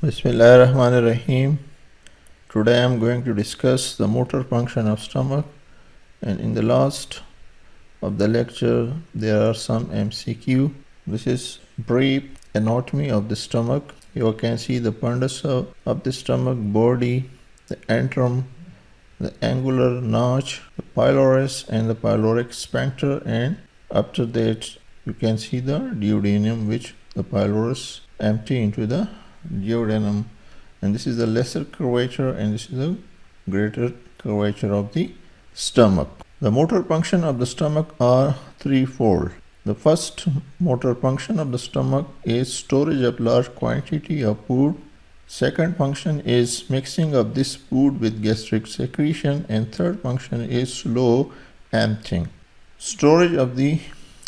Bismillahirrahmanirrahim. Today I am going to discuss the motor function of stomach, and in the last of the lecture there are some MCQ. This is brief anatomy of the stomach. You can see the fundus of the stomach, body, the antrum, the angular notch, the pylorus and the pyloric sphincter, and after that you can see the duodenum, which the pylorus empty into the duodenum, and this is the lesser curvature and this is the greater curvature of the stomach. The motor function of the stomach are threefold. The first motor function of the stomach is storage of large quantity of food. Second function is mixing of this food with gastric secretion, and third function is slow emptying. Storage of the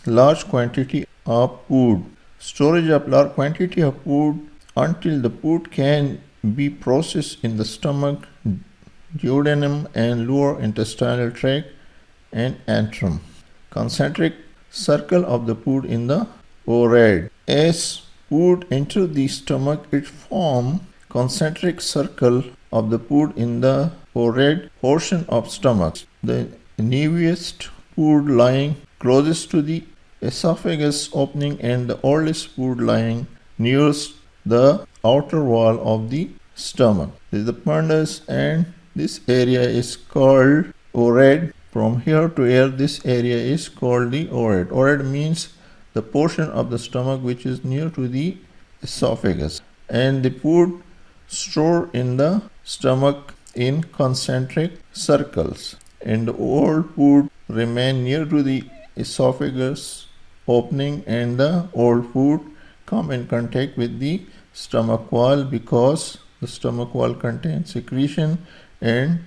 large quantity of food. Storage of large quantity of food until the food can be processed in the stomach, duodenum and lower intestinal tract and antrum. Concentric circle of the food in the forehead. As food enter the stomach, it forms concentric circle of the food in the forehead portion of stomach. The newest food lying closest to the esophagus opening and the oldest food lying nearest the outer wall of the stomach. This is the fundus, and this area is called forehead. From here to here, this area is called the forehead. Forehead means the portion of the stomach which is near to the esophagus, and the food stored in the stomach in concentric circles, and the old food remain near to the esophagus opening, and the old food come in contact with the stomach wall because the stomach wall contains secretion, and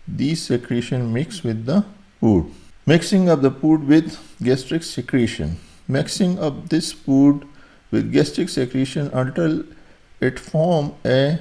these secretion mix with the food. Mixing of the food with gastric secretion. Mixing of this food with gastric secretion until it form a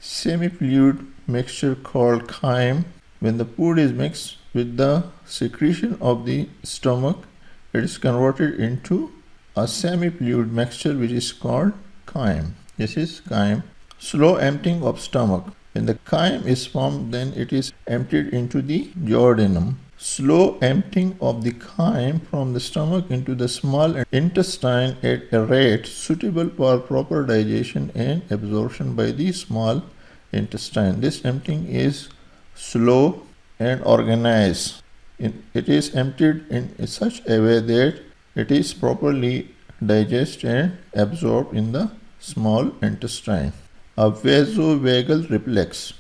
semifluid mixture called chyme. When the food is mixed with the secretion of the stomach, it is converted into a semifluid mixture which is called chyme. This is chyme. Slow emptying of stomach. When the chyme is formed, then it is emptied into the duodenum. Slow emptying of the chyme from the stomach into the small intestine at a rate suitable for proper digestion and absorption by the small intestine. This emptying is slow and organized. It is emptied in such a way that it is properly digested and absorbed in the small intestine. A vasovagal reflex.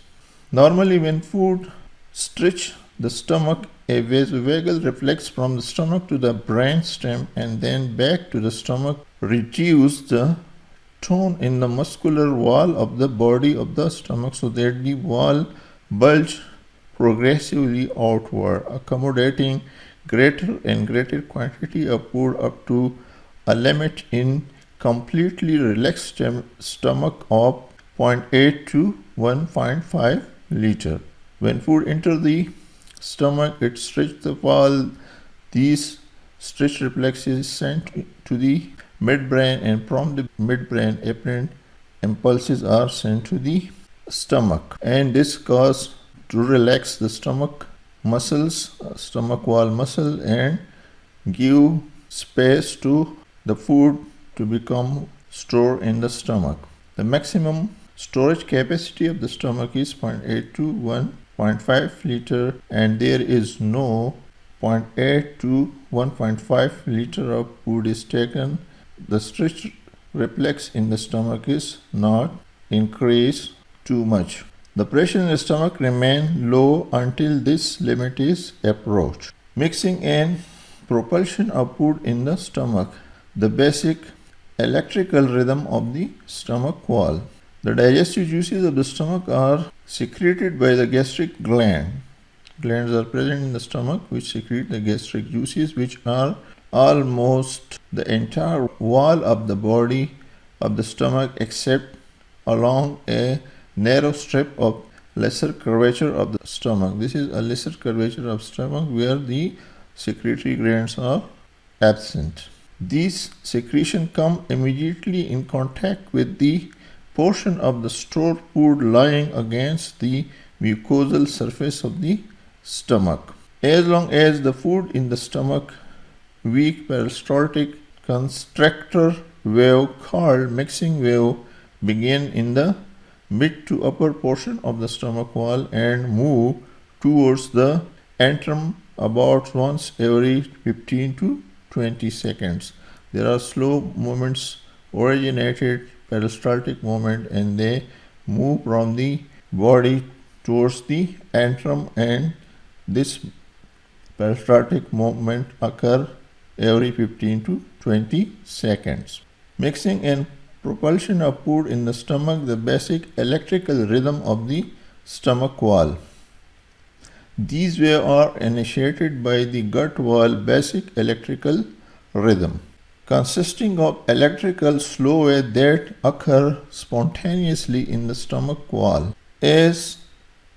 Normally, when food stretch the stomach, a vasovagal reflex from the stomach to the brain stem and then back to the stomach reduce the tone in the muscular wall of the body of the stomach so that the wall bulge progressively outward, accommodating greater and greater quantity of food up to a limit in completely relaxed stomach of 0.8 to 1.5 liter. When food enters the stomach, it stretches the wall. These stretch reflexes sent to the midbrain, and from the midbrain, apparent impulses are sent to the stomach, and this causes to relax the stomach muscles, stomach wall muscle, and give space to the food to become stored in the stomach. The maximum storage capacity of the stomach is 0.8 to 1.5 liter, and there is no 0.8 to 1.5 liter of food is taken. The stretch reflex in the stomach is not increased too much. The pressure in the stomach remains low until this limit is approached. Mixing and propulsion of food in the stomach. The basic electrical rhythm of the stomach wall. The digestive juices of the stomach are secreted by the gastric gland. Glands are present in the stomach which secrete the gastric juices, which are almost the entire wall of the body of the stomach except along a narrow strip of lesser curvature of the stomach. This is a lesser curvature of stomach where the secretory glands are absent. These secretions come immediately in contact with the portion of the stored food lying against the mucosal surface of the stomach. As long as the food in the stomach, weak peristaltic constrictor wave called mixing wave begin in the mid to upper portion of the stomach wall and move towards the antrum about once every 15 to 20 seconds. There are slow movements, originated peristaltic movement, and they move from the body towards the antrum, and this peristaltic movement occur every 15 to 20 seconds. Mixing and propulsion of food in the stomach, the basic electrical rhythm of the stomach wall. These waves are initiated by the gut wall basic electrical rhythm, consisting of electrical slow waves that occur spontaneously in the stomach wall. As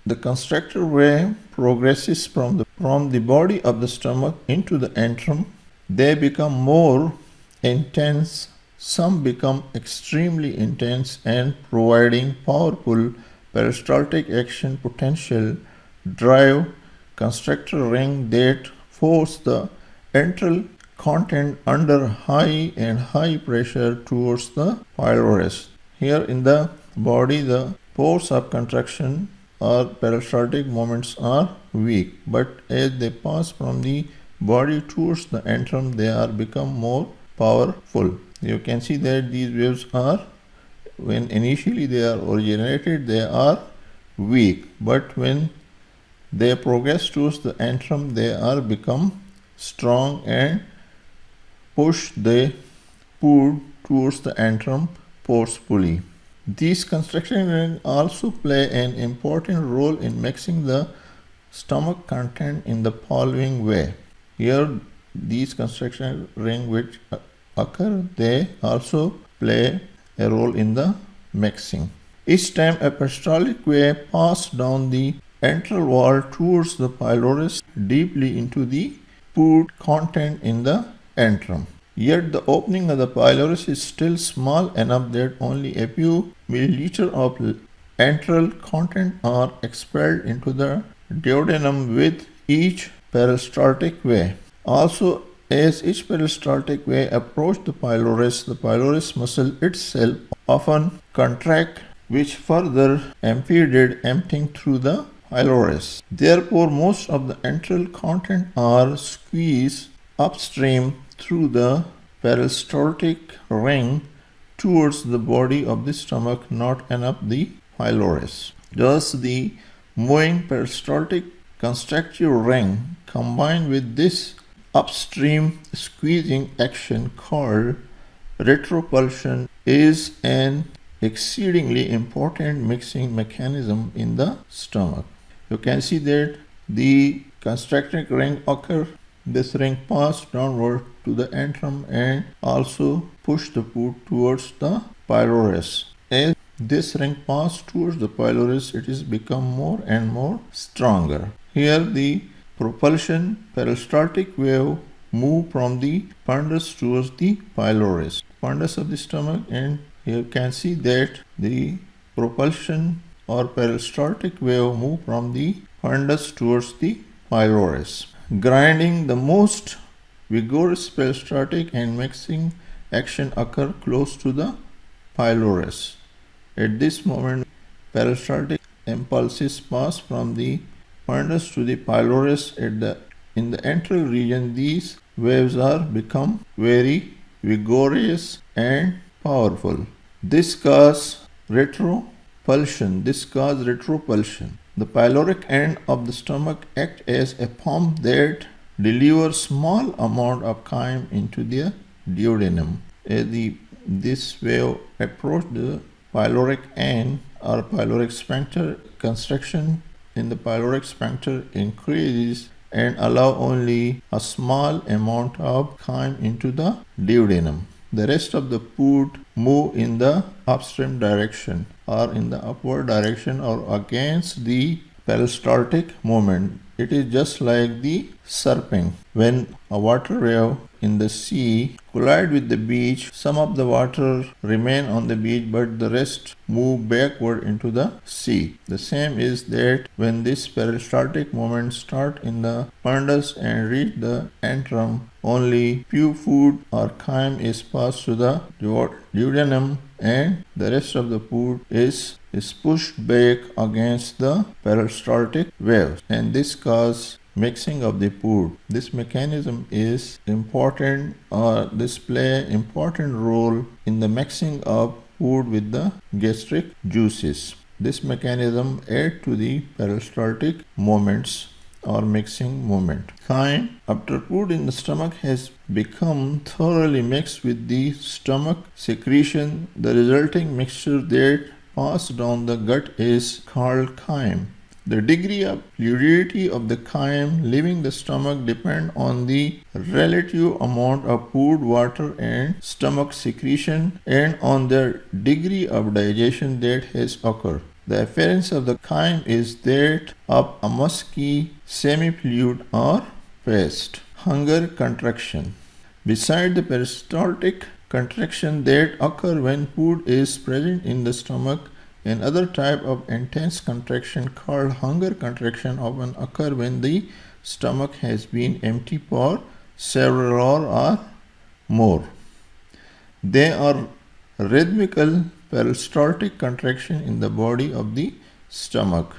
the constrictor wave progresses from the body of the stomach into the antrum, they become more intense. Some become extremely intense and providing powerful peristaltic action potential drive constrictor ring that force the enteral content under high and high pressure towards the pylorus. Here in the body, the force of contraction or peristaltic movements are weak, but as they pass from the body towards the antrum, they are become more powerful. You can see that these waves are, when initially they are originated, they are weak, but when they progress towards the antrum, they are become strong and push the food towards the antrum forcefully. These constriction rings also play an important role in mixing the stomach content in the following way. Here, these constriction rings which occur, they also play a role in the mixing. Each time a peristaltic wave passes down the antral wall towards the pylorus deeply into the food content in the antrum. Yet the opening of the pylorus is still small enough that only a few milliliters of antral content are expelled into the duodenum with each peristaltic wave. Also, as each peristaltic wave approaches the pylorus muscle itself often contract, which further impeded emptying through the pylorus. Therefore, most of the antral content are squeezed upstream through the peristaltic ring towards the body of the stomach, not enough the pylorus. Thus, the moving peristaltic constrictive ring combined with this upstream squeezing action called retropulsion is an exceedingly important mixing mechanism in the stomach. You can see that the constricting ring occurs. This ring passes downward to the antrum and also push the food towards the pylorus. As this ring passes towards the pylorus, it is become more and more stronger. Here the propulsion peristaltic wave move from the fundus towards the pylorus, fundus of the stomach, and you can see that the propulsion or peristaltic wave move from the fundus towards the pylorus. Grinding, the most vigorous peristaltic and mixing action occur close to the pylorus. At this moment, peristaltic impulses pass from the fundus to the pylorus. In the antral region, these waves are become very vigorous and powerful. This causes retropulsion. The pyloric end of the stomach acts as a pump that delivers small amount of chyme into the duodenum. As this wave approach the pyloric end or pyloric sphincter, constriction in the pyloric sphincter increases and allow only a small amount of chyme into the duodenum. The rest of the food move in the upstream direction or in the upward direction or against the peristaltic movement. It is just like the surfing. When a water wave in the sea collide with the beach. Some of the water remain on the beach, but the rest move backward into the sea. The same is that when this peristaltic movement start in the fundus and reach the antrum, only few food or chyme is passed to the duodenum, and the rest of the food is pushed back against the peristaltic waves, and this causes mixing of the food. This mechanism is important, or this play important role in the mixing of food with the gastric juices. This mechanism add to the peristaltic movements or mixing movement. Chyme, after food in the stomach has become thoroughly mixed with the stomach secretion, the resulting mixture that passed down the gut is called chyme. The degree of fluidity of the chyme leaving the stomach depend on the relative amount of food, water, and stomach secretion, and on the degree of digestion that has occurred. The appearance of the chyme is that of a musky semifluid or paste. Hunger contraction. Beside the peristaltic contraction that occur when food is present in the stomach, another type of intense contraction called hunger contraction often occur when the stomach has been empty for several hours or more. They are rhythmical peristaltic contraction in the body of the stomach.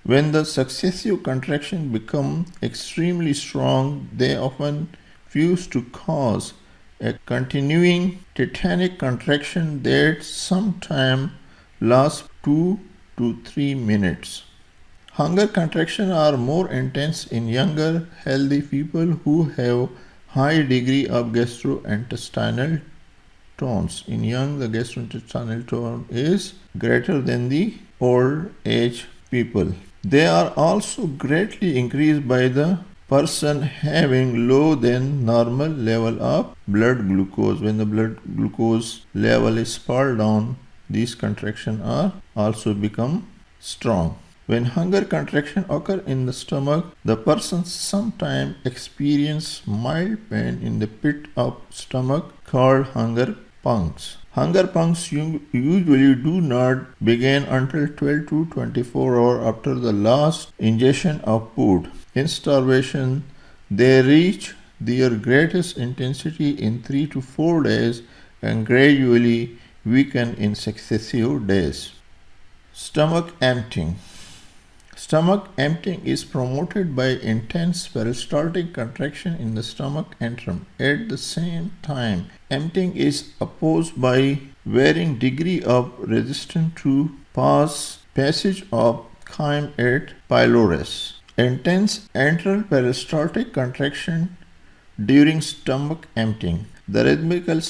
When the successive contractions become extremely strong, they often fuse to cause a continuing tetanic contraction that sometimes lasts 2 to 3 minutes. Hunger contractions are more intense in younger, healthy people who have high degree of gastrointestinal tones. In young, the gastrointestinal tone is greater than the old age people. They are also greatly increased by the person having low than normal level of blood glucose. When the blood glucose level is fall down, these contractions are also become strong. When hunger contraction occur in the stomach, the person sometimes experience mild pain in the pit of stomach called hunger pangs. Hunger pangs usually do not begin until 12 to 24 hours after the last ingestion of food. In starvation, they reach their greatest intensity in 3 to 4 days and gradually weaken in successive days. Stomach emptying. Stomach emptying is promoted by intense peristaltic contraction in the stomach antrum. At the same time, emptying is opposed by varying degree of resistance to passage of chyme at pylorus. Intense antral peristaltic contraction during stomach emptying. The rhythmical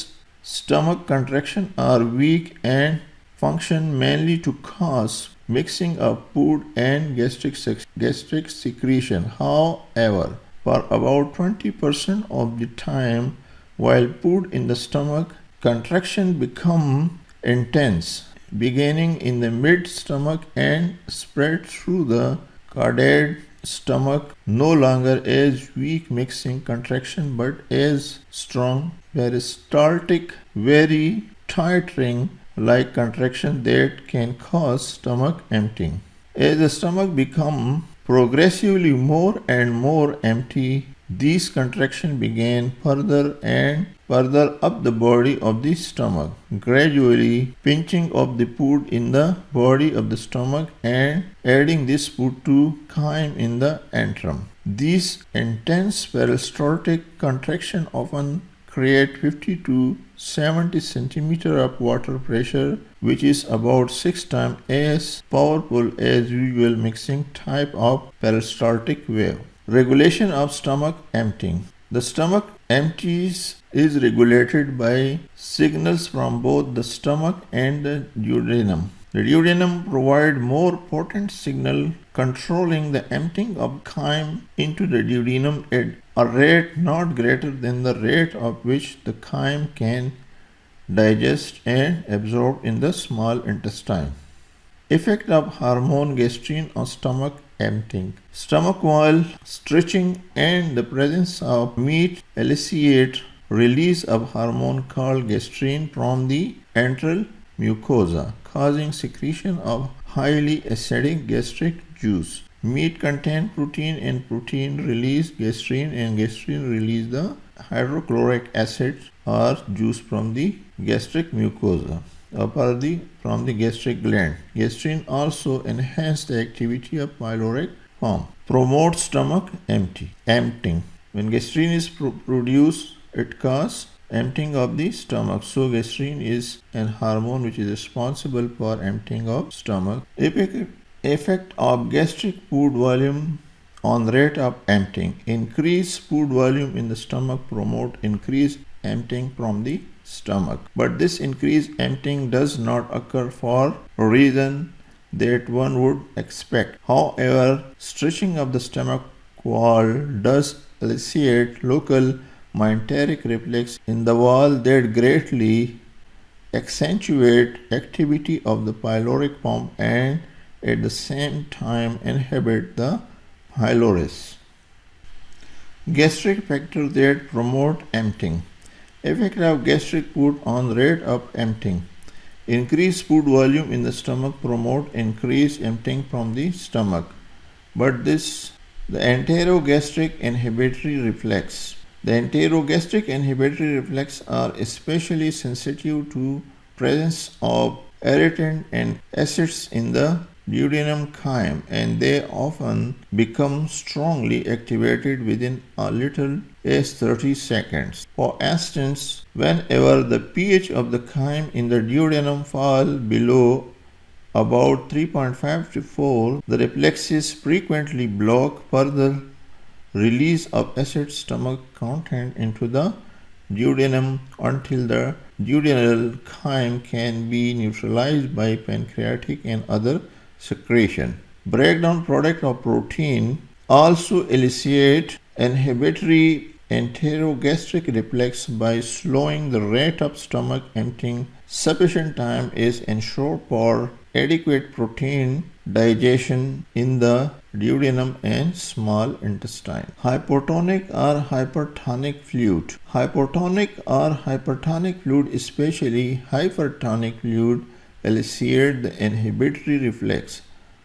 stomach contractions are weak and function mainly to cause mixing of food and gastric secretion. However, for about 20% of the time while food in the stomach, contraction become intense, beginning in the mid-stomach and spread through the caudate stomach, no longer as weak mixing contraction but as strong peristaltic, very tight like contraction that can cause stomach emptying. As the stomach becomes progressively more and more empty, these contractions begin further and further up the body of the stomach, gradually pinching of the food in the body of the stomach and adding this food to chyme in the antrum. These intense peristaltic contractions often create 50 to 70 centimeter of water pressure, which is about 6 times as powerful as usual mixing type of peristaltic wave. Regulation of stomach emptying. The stomach empties is regulated by signals from both the stomach and the duodenum. The duodenum provides more potent signal controlling the emptying of chyme into the duodenum at a rate not greater than the rate of which the chyme can digest and absorb in the small intestine. Effect of hormone gastrin on stomach emptying. Stomach wall stretching and the presence of meat elicit release of hormone called gastrin from the enteral mucosa, causing secretion of highly acidic gastric juice. Meat contain protein and protein release gastrin and gastrin release the hydrochloric acid or juice from the gastric mucosa from the gastric gland. Gastrin also enhances the activity of pyloric form. Promotes stomach emptying. When gastrin is produced, it causes emptying of the stomach. So gastrin is an hormone which is responsible for emptying of stomach. Effect of gastric food volume on rate of emptying. Increased food volume in the stomach promote increased emptying from the stomach. But this increased emptying does not occur for a reason that one would expect. However, stretching of the stomach wall does elicit local mesenteric reflex in the wall that greatly accentuate activity of the pyloric form and at the same time inhibit the pylorus. Gastric factors that promote emptying. Effect of gastric food on rate of emptying. Increased food volume in the stomach promote increased emptying from the stomach. But the enterogastric inhibitory reflex. The enterogastric inhibitory reflex are especially sensitive to presence of irritant and acids in the duodenum chyme, and they often become strongly activated within a little as 30 seconds. For instance, whenever the pH of the chyme in the duodenum fall below about 3.5 to 4, the reflexes frequently block further release of acid stomach content into the duodenum until the duodenal chyme can be neutralized by pancreatic and other secretion. Breakdown product of protein also elicit inhibitory enterogastric reflex by slowing the rate of stomach emptying. Sufficient time is ensured for adequate protein digestion in the duodenum and small intestine. Hypotonic or hypertonic fluid. Hypotonic or hypertonic fluid, especially hypertonic fluid, elicit the inhibitory reflex.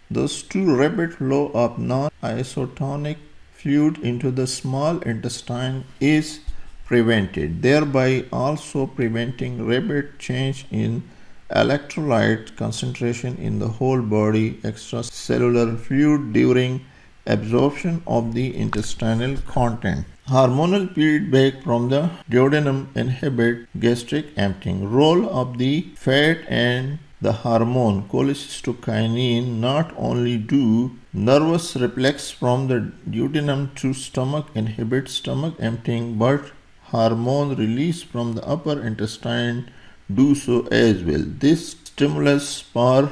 Thus, too rapid flow of non-isotonic fluid into the small intestine is prevented, thereby also preventing rapid change in electrolyte concentration in the whole body. Extracellular fluid during absorption of the intestinal content. Hormonal feedback from the duodenum inhibit gastric emptying. Role of the fat and the hormone cholecystokinin. Not only do nervous reflex from the duodenum to stomach inhibit stomach emptying, but hormone release from the upper intestine do so as well. This stimulus for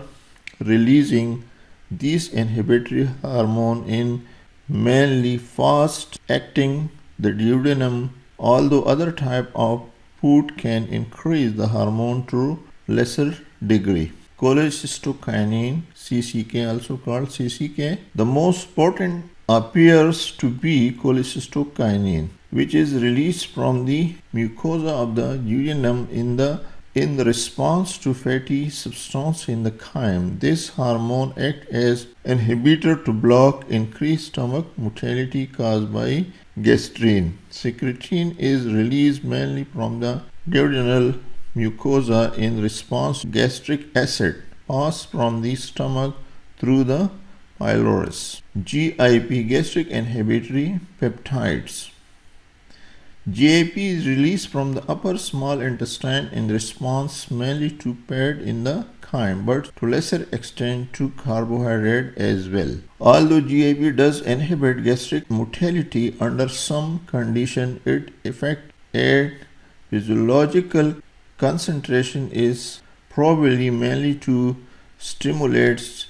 releasing these inhibitory hormone in mainly fast acting the duodenum, although other type of food can increase the hormone to lesser degree. Cholecystokinin, CCK, also called CCK. The most potent appears to be cholecystokinin, which is released from the mucosa of the duodenum in response to fatty substance in the chyme. This hormone acts as inhibitor to block increased stomach motility caused by gastrin. Secretion is released mainly from the duodenal mucosa in response to gastric acid passed from the stomach through the pylorus. GIP, gastric inhibitory peptides. GIP is released from the upper small intestine in response mainly to fat in the chyme, but to lesser extent to carbohydrate as well. Although GIP does inhibit gastric motility under some condition, its effect at physiological concentration is probably mainly to stimulate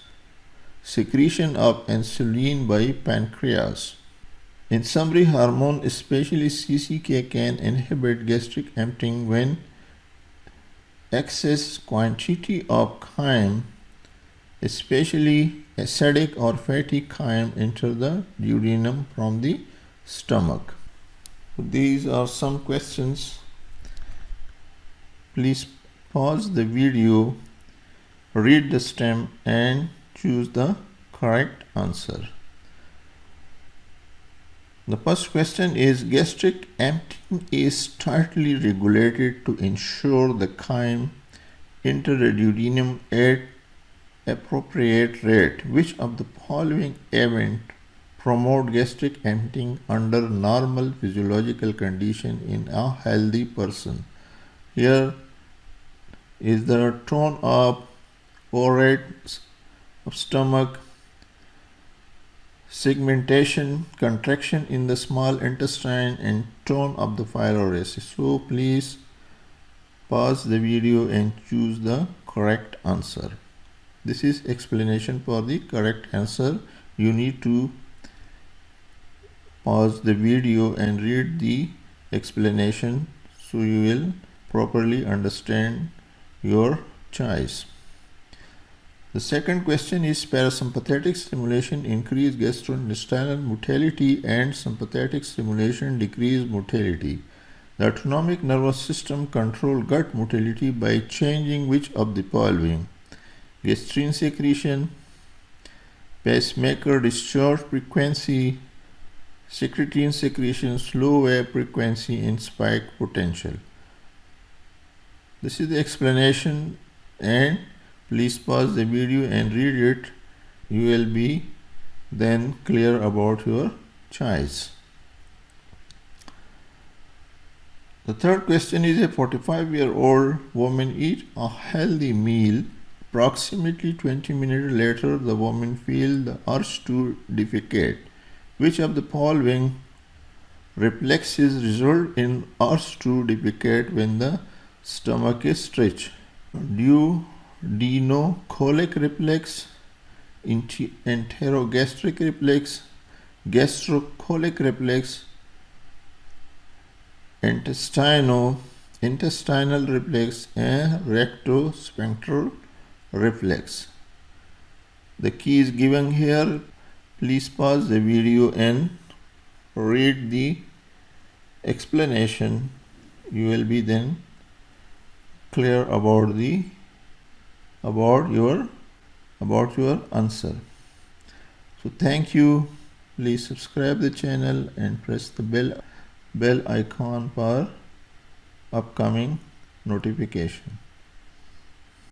secretion of insulin by pancreas. In summary, hormone, especially CCK, can inhibit gastric emptying when excess quantity of chyme especially acidic or fatty chyme, enter the duodenum from the stomach. So these are some questions. Please pause the video, read the stem and choose the correct answer. The first question is, gastric emptying is tightly regulated to ensure the chyme enter the duodenum at appropriate rate. Which of the following event promote gastric emptying under normal physiological condition in a healthy person? Here is the tone of orate of stomach, segmentation, contraction in the small intestine, and tone of the pylorus. So please pause the video and choose the correct answer. This is explanation for the correct answer. You need to pause the video and read the explanation so you will properly understand your choice. The second question is, parasympathetic stimulation increase gastrointestinal motility and sympathetic stimulation decrease motility. The autonomic nervous system control gut motility by changing which of the following? Gastrin secretion, pacemaker discharge frequency, secretin secretion, slow wave frequency, and spike potential. This is the explanation, and please pause the video and read it. You will be then clear about your choice. The third question is, a 45-year-old woman eat a healthy meal. Approximately 20 minutes later, the woman feels the urge to defecate. Which of the following reflexes result in urge to defecate when the stomach is stretched? Duodenocolic reflex, enterogastric reflex, gastrocolic reflex, intestinal reflex, and rectosphincter reflex. The key is given here. Please pause the video and read the explanation. You will be then clear about your answer. So thank you. Please subscribe the channel and press the bell icon for upcoming notification.